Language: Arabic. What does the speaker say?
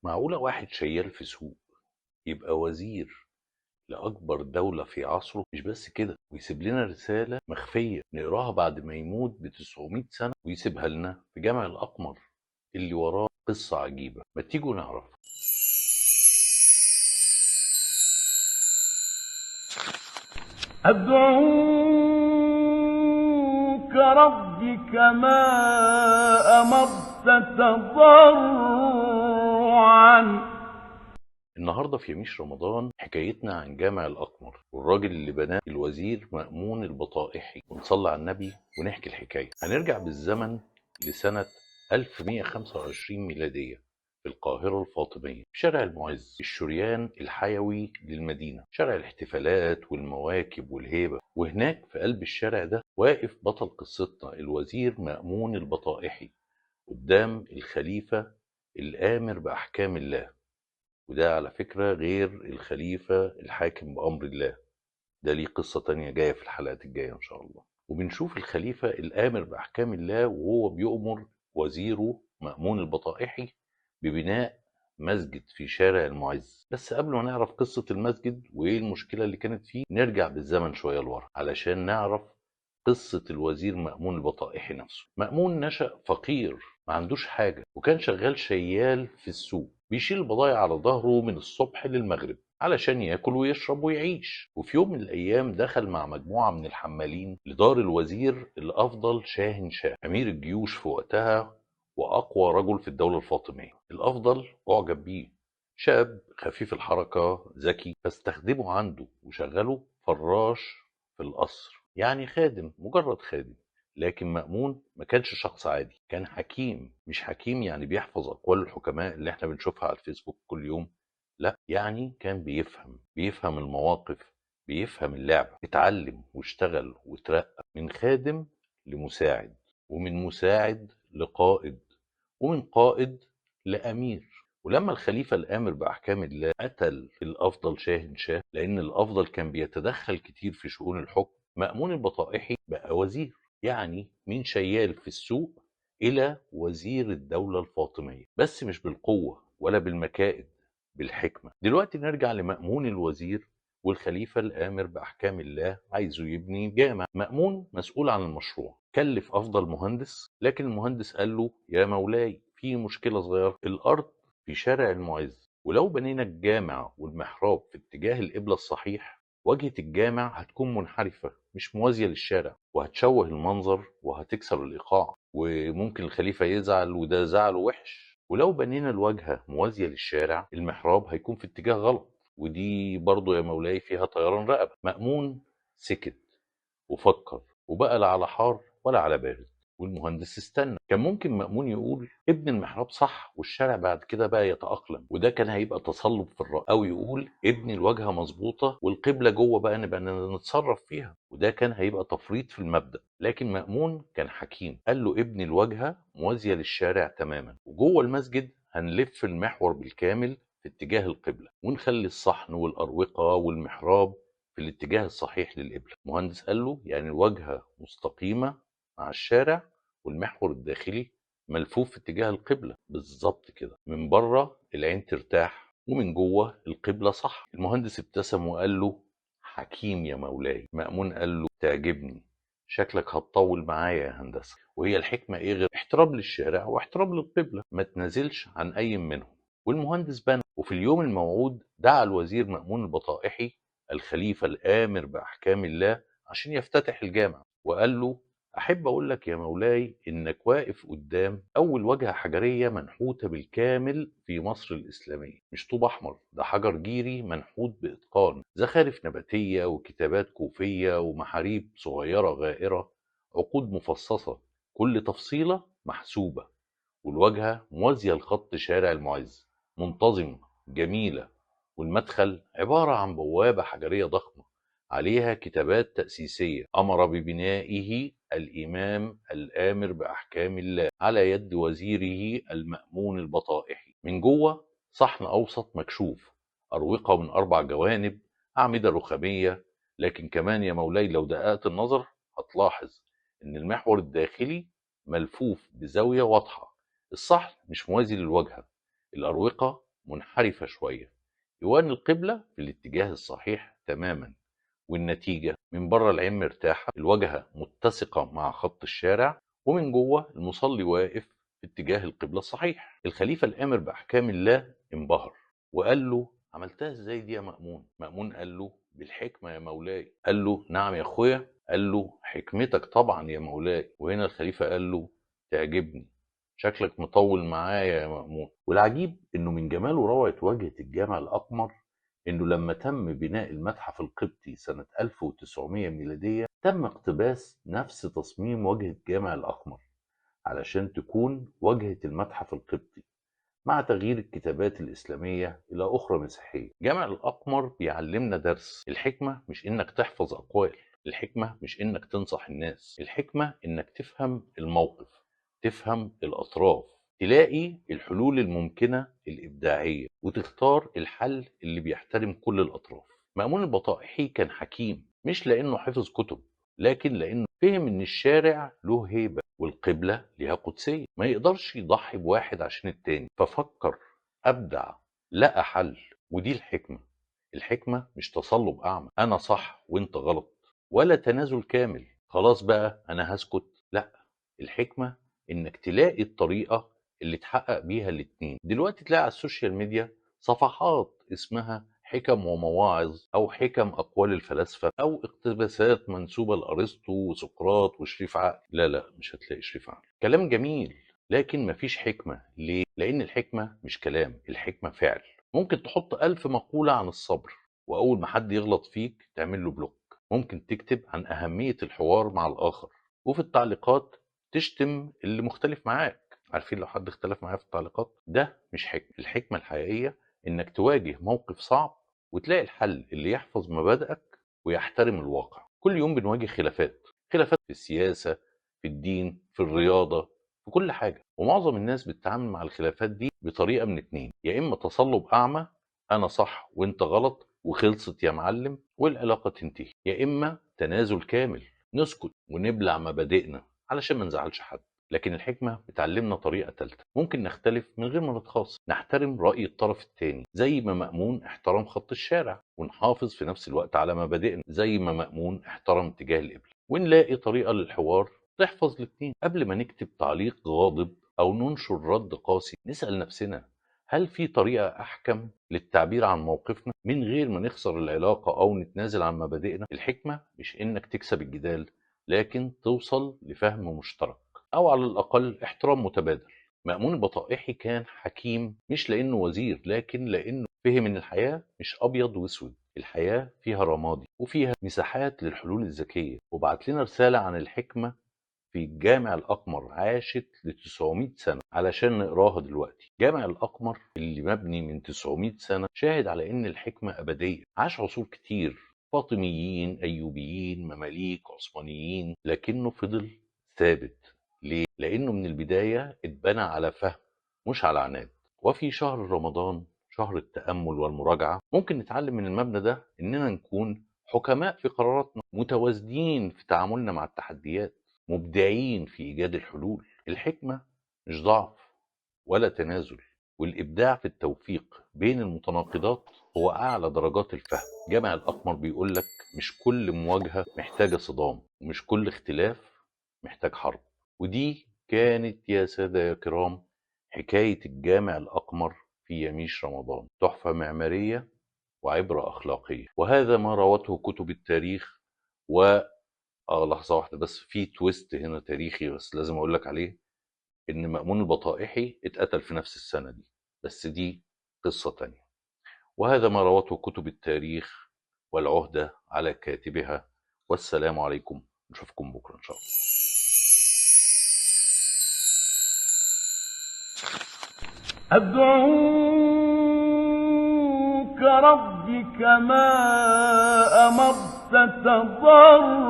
معقولة واحد شيال في سوق يبقى وزير لأكبر دولة في عصره؟ مش بس كده، ويسيب لنا رسالة مخفية نقراها بعد ما يموت ب900 سنة، ويسيبها لنا في جامع الأقمر اللي وراه قصة عجيبة. ما تيجوا نعرف. أدعوك ربي كما أمرت تضرعا. النهاردة في يميش رمضان حكايتنا عن جامع الأقمر والراجل اللي بناه الوزير مأمون البطائحي، ونصلي على النبي ونحكي الحكاية. هنرجع بالزمن لسنة 1125 ميلادية في القاهرة الفاطمية، في شارع المعز، الشريان الحيوي للمدينة، شارع الاحتفالات والمواكب والهيبة. وهناك في قلب الشارع ده واقف بطل قصتنا الوزير مأمون البطائحي قدام الخليفة الآمر بأحكام الله. وده على فكرة غير الخليفة الحاكم بأمر الله، ده ليه قصة تانية جاية في الحلقات الجاية إن شاء الله. وبنشوف الخليفة الآمر بأحكام الله وهو بيؤمر وزيره مأمون البطائحي ببناء مسجد في شارع المعز. بس قبل ما نعرف قصة المسجد وإيه المشكلة اللي كانت فيه، نرجع بالزمن شوية لورا علشان نعرف قصة الوزير مأمون البطائحي نفسه. مأمون نشأ فقير، ما عندوش حاجة، وكان شغال شيال في السوق، بيشيل البضايع على ظهره من الصبح للمغرب علشان ياكل ويشرب ويعيش. وفي يوم من الأيام دخل مع مجموعة من الحمالين لدار الوزير الأفضل شاهن شاه، أمير الجيوش في وقتها وأقوى رجل في الدولة الفاطمية. الأفضل أعجب بيه، شاب خفيف الحركة ذكي، فاستخدمه عنده وشغله فراش في القصر، يعني خادم، مجرد خادم. لكن مأمون ما كانش شخص عادي، كان حكيم. مش حكيم يعني بيحفظ أقوال الحكماء اللي احنا بنشوفها على الفيسبوك كل يوم، لا، يعني كان بيفهم المواقف، بيفهم اللعبة. اتعلم واشتغل وترقى من خادم لمساعد، ومن مساعد لقائد، ومن قائد لأمير. ولما الخليفة الآمر بأحكام الله قتل الأفضل شاهن شاه، لأن الأفضل كان بيتدخل كتير في شؤون الحكم، مأمون البطائحي بقى وزير، يعني من شيال في السوق إلى وزير الدولة الفاطمية، بس مش بالقوة ولا بالمكائد، بالحكمة. دلوقتي نرجع لمأمون الوزير والخليفة الآمر بأحكام الله عايزه يبني جامع. مأمون مسؤول عن المشروع، كلف أفضل مهندس، لكن المهندس قال له يا مولاي في مشكلة صغيرة، الأرض في شارع المعز، ولو بنينا الجامع والمحراب في اتجاه القبلة الصحيح، واجهة الجامع هتكون منحرفة مش موازية للشارع، وهتشوه المنظر وهتكسر الإيقاع، وممكن الخليفة يزعل، وده زعله وحش. ولو بنينا الواجهة موازية للشارع، المحراب هيكون في اتجاه غلط، ودي برضو يا مولاي فيها طيران رقبة. مأمون سكت وفكر، وبقى لا على حار ولا على بارد، والمهندس استنى. كان ممكن مأمون يقول ابن المحراب صح والشارع بعد كده بقى يتأقلم، وده كان هيبقى تصلب في الرأي، او يقول ابن الواجهة مظبوطة والقبلة جوه بقى نبقى نتصرف فيها، وده كان هيبقى تفريط في المبدأ. لكن مأمون كان حكيم، قال له ابن الواجهة موازية للشارع تماما، وجوه المسجد هنلف المحور بالكامل في اتجاه القبلة، ونخلي الصحن والأروقة والمحراب في الاتجاه الصحيح للقبلة. المهندس قال له يعني الواجهة مستقيمة مع الشارع، والمحور الداخلي ملفوف في اتجاه القبلة بالظبط كده، من بره العين ترتاح ومن جوه القبلة صح. المهندس ابتسم وقال له حكيم يا مولاي. مأمون قال له تعجبني، شكلك هتطول معايا يا هندسة. وهي الحكمة ايه غير احترام للشارع واحترام للقبلة، ما تنازلش عن اي منهم. والمهندس بنى، وفي اليوم الموعود دعا الوزير مأمون البطائحي الخليفة الآمر بأحكام الله عشان يفتتح الجامع، وقال له أحب أقول لك يا مولاي إنك واقف قدام أول واجهة حجرية منحوتة بالكامل في مصر الإسلامية. مش طوب أحمر، ده حجر جيري منحوت بإتقان، زخارف نباتية وكتابات كوفية ومحاريب صغيرة غائرة، عقود مفصصة، كل تفصيلة محسوبة. والواجهة موازية لخط شارع المعز، منتظمة جميلة. والمدخل عبارة عن بوابة حجرية ضخمة عليها كتابات تأسيسية أمر ببنائه الإمام الآمر بأحكام الله على يد وزيره المأمون البطائحي. من جوه صحن أوسط مكشوف، أروقة من 4 جوانب، أعمدة رخامية. لكن كمان يا مولاي لو دققت النظر هتلاحظ إن المحور الداخلي ملفوف بزاوية واضحة، الصحن مش موازي للواجهة، الأروقة منحرفة شوية، يوان القبلة في الاتجاه الصحيح تماما، والنتيجة من بره العين مرتاحة، الواجهة متسقة مع خط الشارع، ومن جوه المصلي واقف في اتجاه القبلة الصحيح. الخليفة الآمر بأحكام الله انبهر وقال له: عملتها ازاي دي يا مأمون؟ مأمون قال له: بالحكمة يا مولاي. قال له: نعم يا اخويا. قال له: حكمتك طبعا يا مولاي. وهنا الخليفة قال له: تعجبني، شكلك مطول معايا يا مأمون. والعجيب انه من جمال وروعة واجهة الجامع الأقمر انه لما تم بناء المتحف القبطي سنة 1900 ميلادية تم اقتباس نفس تصميم واجهة جامع الأقمر علشان تكون واجهة المتحف القبطي، مع تغيير الكتابات الإسلامية إلى أخرى مسيحية. جامع الأقمر بيعلمنا درس: الحكمة مش إنك تحفظ أقوال، الحكمة مش إنك تنصح الناس، الحكمة إنك تفهم الموقف، تفهم الأطراف، تلاقي الحلول الممكنة الإبداعية، وتختار الحل اللي بيحترم كل الأطراف. مأمون البطائحي كان حكيم مش لأنه حفظ كتب، لكن لأنه فهم إن الشارع له هيبة والقبلة ليها قدسية، ما يقدرش يضحي بواحد عشان التاني، ففكر، أبدع، لقى حل. ودي الحكمة. الحكمة مش تصلب أعمى، أنا صح وإنت غلط، ولا تنازل كامل، خلاص بقى أنا هسكت. لا، الحكمة إنك تلاقي الطريقة اللي تحقق بيها الاتنين. دلوقتي تلاقي على السوشيال ميديا صفحات اسمها حكم ومواعظ، أو حكم أقوال الفلاسفة، أو اقتباسات منسوبة لأرسطو وسقراط وشريف عقل. لا لا، مش هتلاقي شريف عقل. كلام جميل لكن مفيش حكمة. ليه؟ لأن الحكمة مش كلام، الحكمة فعل. ممكن تحط 1000 مقولة عن الصبر، وأول ما حد يغلط فيك تعمل له بلوك. ممكن تكتب عن أهمية الحوار مع الآخر، وفي التعليقات تشتم اللي مختلف معاك. عارفين لو حد اختلف معايا في التعليقات، ده مش حكمة. الحكمة الحقيقية إنك تواجه موقف صعب وتلاقي الحل اللي يحفظ مبادئك ويحترم الواقع. كل يوم بنواجه خلافات في السياسة، في الدين، في الرياضة، في كل حاجة، ومعظم الناس بتتعامل مع الخلافات دي بطريقة من اتنين: يا إما تصلب أعمى، أنا صح وإنت غلط وخلصت يا معلم والعلاقة تنتهي، يا إما تنازل كامل، نسكت ونبلع مبادئنا علشان ما نزعلش حد. لكن الحكمة بتعلمنا طريقة تالتة: ممكن نختلف من غير ما نتخاصم، نحترم رأي الطرف التاني زي ما مأمون احترم خط الشارع، ونحافظ في نفس الوقت على مبادئنا زي ما مأمون احترم اتجاه القبلة، ونلاقي طريقة للحوار تحفظ الاتنين. قبل ما نكتب تعليق غاضب أو ننشر رد قاسي، نسأل نفسنا: هل في طريقة أحكم للتعبير عن موقفنا من غير ما نخسر العلاقة أو نتنازل عن مبادئنا؟ الحكمة مش إنك تكسب الجدال، لكن توصل لفهم مشترك، أو على الأقل احترام متبادل. مأمون البطائحي كان حكيم مش لأنه وزير، لكن لأنه فهم إن الحياة مش أبيض وأسود، الحياة فيها رمادي وفيها مساحات للحلول الذكية، وبعت لنا رسالة عن الحكمة في الجامع الأقمر عاشت ل 900 سنة علشان نقراها دلوقتي. جامع الأقمر اللي مبني من 900 سنة شاهد على إن الحكمة أبدية، عاش عصور كتير، فاطميين، أيوبيين، مماليك، عثمانيين، لكنه فضل ثابت. ليه؟ لأنه من البداية اتبنى على فهم مش على عناد. وفي شهر رمضان، شهر التأمل والمراجعة، ممكن نتعلم من المبنى ده إننا نكون حكماء في قراراتنا، متوازنين في تعاملنا مع التحديات، مبدعين في إيجاد الحلول. الحكمة مش ضعف ولا تنازل، والإبداع في التوفيق بين المتناقضات هو أعلى درجات الفهم. جامع الأقمر بيقولك مش كل مواجهة محتاجة صدام، ومش كل اختلاف محتاج حرب. ودي كانت يا سادة يا كرام حكاية الجامع الأقمر في يميش رمضان، تحفة معمارية وعبرة أخلاقية. وهذا ما روته كتب التاريخ. لحظة واحدة بس، في تويست هنا تاريخي بس لازم أقول لك عليه: إن مأمون البطائحي اتقتل في نفس السنة دي، بس دي قصة تانية. وهذا ما روته كتب التاريخ، والعهدة على كاتبها. والسلام عليكم، نشوفكم بكرة إن شاء الله. أدعوك ربي كما أمرت تضرعا